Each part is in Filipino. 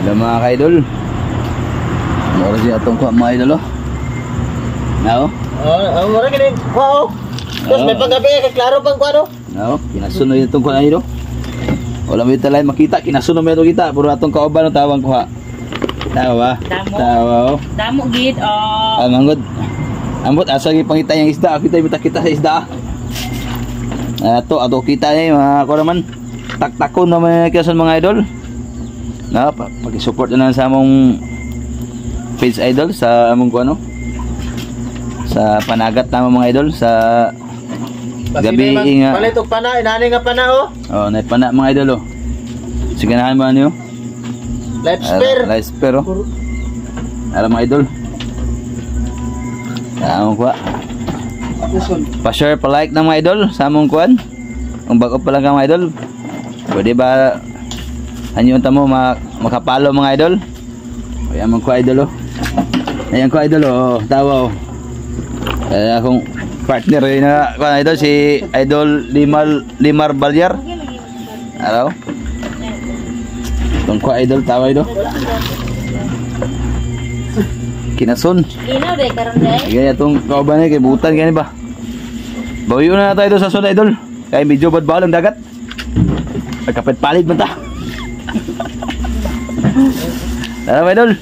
Hello mga ka-idol. Mura siya itong kuha mga idol, oh. Nao? Mura ganun. Wow. Tapos may panggabi, kaklaro pang kuha, no? Nao? Kinasuno itong kuha na idol. Wala mo yung talay makita. Kinasuno mo itong kita. Puro atong kauban ang tawang kuha. Tawa ba? Damo. Tawa, oh. Damo gid, oh. Manggod. Ambot, asa yung pangita yung isda. Kita yung kita sa isda. Ato kita niya yung mga kuha naman. Tak-takon naman kiyasan mga idol. Na, pag-support na lang sa among page idol sa among ano, sa panagat naman mga idol sa gabi nga. Palit og pana, inani nga pana, oh. Oh, nay pana mga idol, oh. Sige na ba niyo? Life spare. Life spare, oh. Alam mga idol. Among kuha. Pa-share, pa-like na mga idol sa among kuan. Kung bago pa lang ka mga idol, pwede ba anyo ta mo makapalo mga idol? Ayan mga idol, oh. Ayan ko idol, oh. Tawa, oh. Akong partner na kuan idol si Idol Limar Balyar. Araw. Tong ko idol tawa idol. Kinason. Linaw day karon day. Gaya tong kauban ni kay butan gani ba? Bawiyo na tayo sa sunod idol. Kay medyo badbal ang dagat. Pagkapit palit man ta. Tara idol.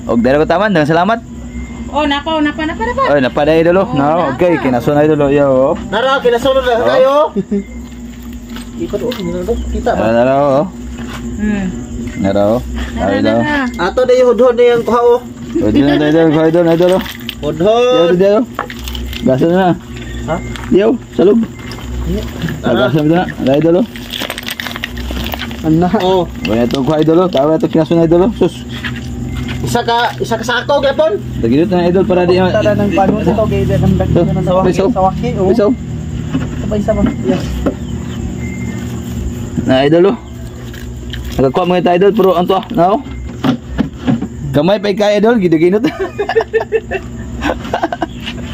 Og dere ko taman, dengan salamat. Oh, napa. Oy, napa idol, oh. No, okay, kinason idol, oh. Yo. Nara kinasunod na kayo. Ikot kita ba? Nara, oh. Nara, oh. Nara. Ato day hudhod na yang kuha, oh. Pwede na idol, oh. Hudhod. Diyo. Gasa na. Ha? Diyo, salub. Gasa na idol, oh. Ana. Oh. Wala ito ko idol, tawa ito kinasun idol. Sus. Isa ka sako gyapon. Dagidot na idol para di. Tara nang panon sa to kay ng dagdag sa waki. Oh. Piso. Sabay sa yes. Na idol, oh. Nagkuha mga idol pero anto, no? Kamay pa kay idol, giduginot.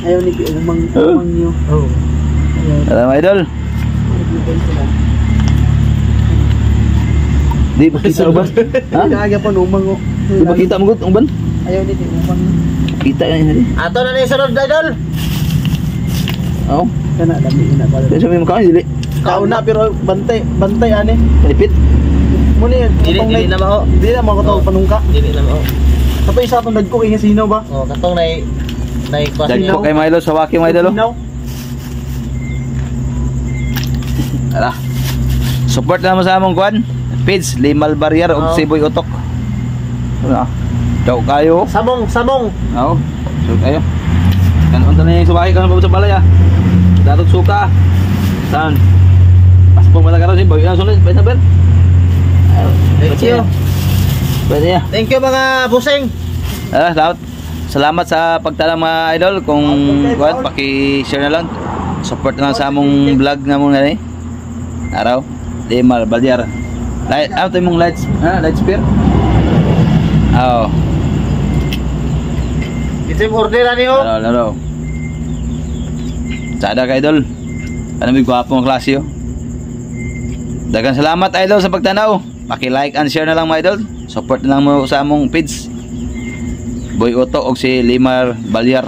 Ayaw ni umang niyo. Oh. Alam idol. Di ba kita uban? Ha? Kaya pa umang. Di ba kita mo uban? Ayaw ni umang. Kita yan hari. Ato na ni sunod idol. Oh. Kana dami ina pa. Sa mo ka dili. Kauna pero bantay ani. Lipit. Muni Dili na mao. Dili na mako to panungka. Dili na mao. Tapos isa tong dagko kay sino ba? Oh, katong nay Dagko kay Milo sa waki mga idol. Ala. Support naman sa among kuan. Page Limal Barrier og Siboy Utok. Ano? Daw kayo. Samong. Oo. So kayo. Kanon ta na yung suwaki kanon pa sa balay ah. Datot suka. Saan? Paspong mala karon si Boy. Ang sunod, pwede na ber. Thank you. Pwede ya. Thank you mga busing. Salamat sa pagtalang mga idol. Kung kuan paki-share na lang. Support na lang sa among vlog nga mong nani. Araw. Limal Barrier. Light out mong lights, light spear. Oh. Ito yung order ani oh. Laro. Sada ka idol. Ano may gwapo ng klase oh. Daghang salamat idol sa pagtanaw. Paki-like and share na lang mga idol. Support na lang mo sa among page. Boy Otto og si Limar Balyar.